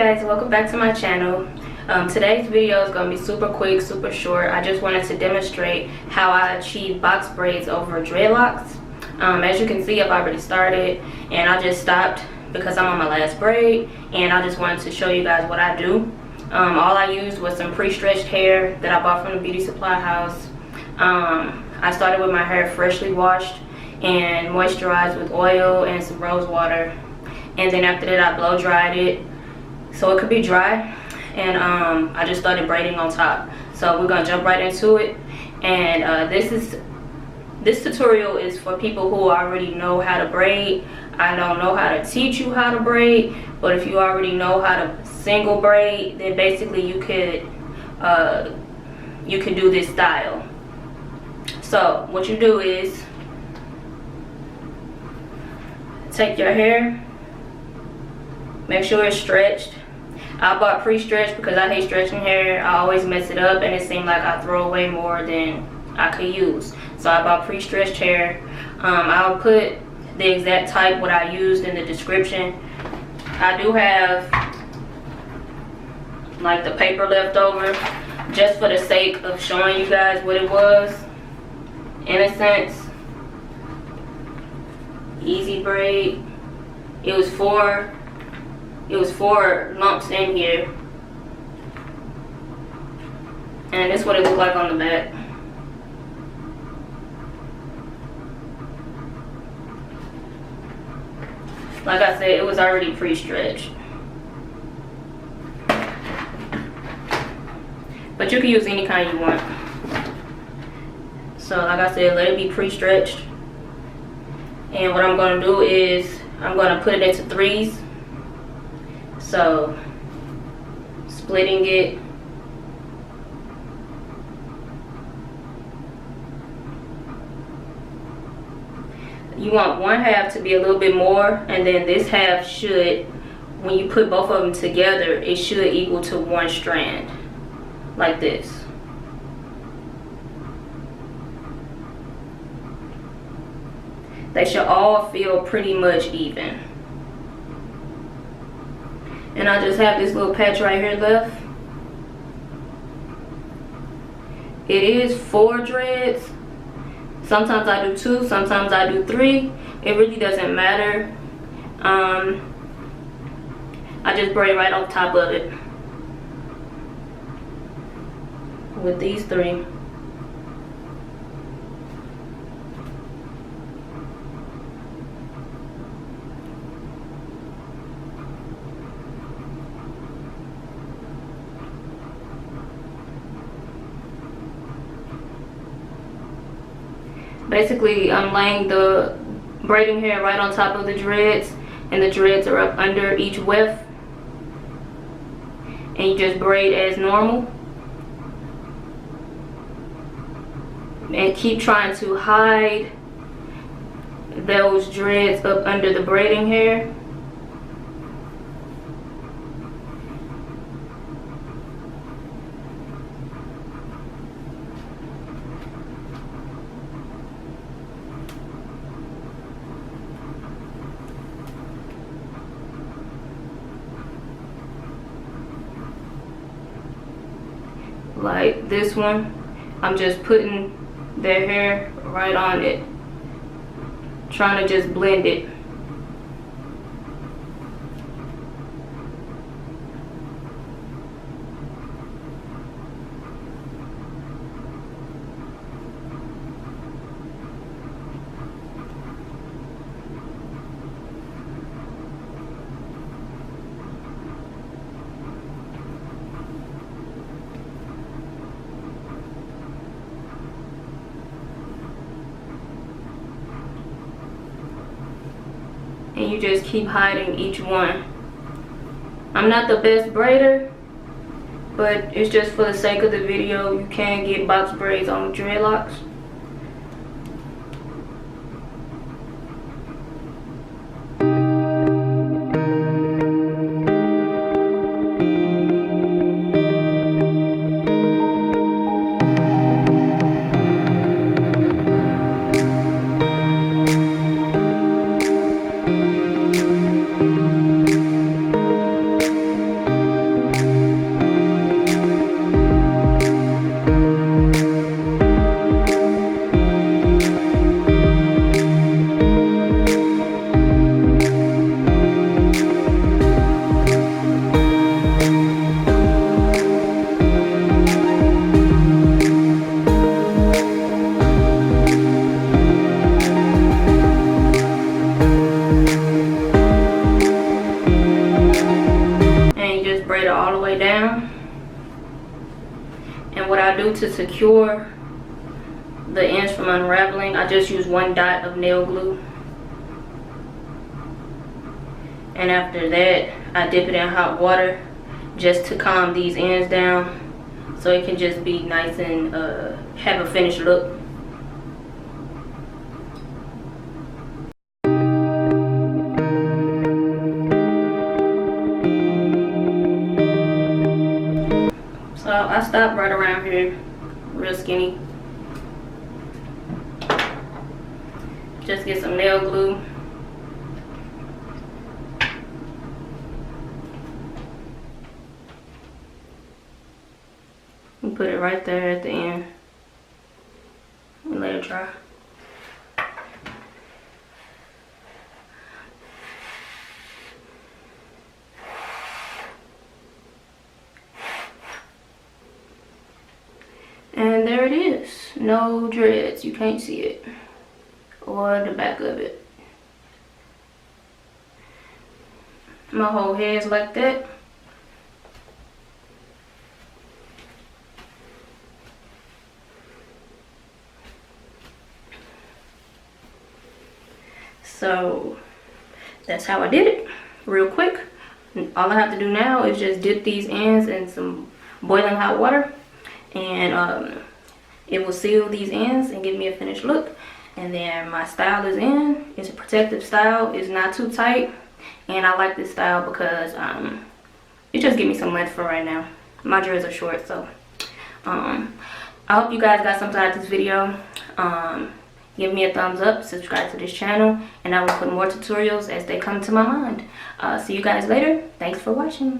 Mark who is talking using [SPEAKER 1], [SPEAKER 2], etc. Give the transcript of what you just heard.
[SPEAKER 1] guys, welcome back to my channel. Today's video is going to be super quick, super short. I just wanted to demonstrate how I achieve box braids over dreadlocks. As you can see, I've already started and I just stopped because I'm on my last braid, and I just wanted to show you guys what I do. All I used was some pre-stretched hair that I bought from the beauty supply house. I started with my hair freshly washed and moisturized with oil and some rose water, and then after that I blow dried it so it could be dry, and I just started braiding on top. So we're gonna jump right into it, and this tutorial is for people who already know how to braid. I don't know how to teach you how to braid, but if you already know how to single braid, then basically you could do this style. So what you do is take your hair, make sure it's stretched. I bought pre-stretched because I hate stretching hair. I always mess it up and it seemed like I throw away more than I could use. So I bought pre-stretched hair. I'll put the exact type what I used in the description. I do have like the paper left over just for the sake of showing you guys what it was. Innocence Easy Braid. It was four lumps in here, and this is what it looked like on the back. Like I said, it was already pre-stretched, but you can use any kind you want. So like I said, let it be pre-stretched, and what I'm going to do is I'm going to put it into threes. So splitting it, you want one half to be a little bit more, and then this half should, when you put both of them together, it should equal to one strand, like this. They should all feel pretty much even. And I just have this little patch right here left. It is 4 dreads. Sometimes I do 2, sometimes I do 3. It really doesn't matter. I just braid right on top of it with these 3. Basically, I'm laying the braiding hair right on top of the dreads, and the dreads are up under each weft, and you just braid as normal. And keep trying to hide those dreads up under the braiding hair. Like this one, I'm just putting their hair right on it, trying to just blend it. And you just keep hiding each one. I'm not the best braider, but it's just for the sake of the video. You can get box braids on dreadlocks. do to secure the ends from unraveling, I just use 1 dot of nail glue. And after that, I dip it in hot water just to calm these ends down so it can just be nice and have a finished look. So I stopped right around here, real skinny. Just get some nail glue. And put it right there at the end. And let it dry. And there it is. No dreads. You can't see it. Or the back of it. My whole hair's like that. So that's how I did it, real quick. All I have to do now is just dip these ends in some boiling hot water, and it will seal these ends and give me a finished look. And then my style is in. It's a protective style. It's not too tight, and I like this style because it just gives me some length for right now. My dreads are short, so I hope you guys got something out of this video. Give me a thumbs up, subscribe to this channel, and I will put more tutorials as they come to my mind. See you guys later. Thanks for watching.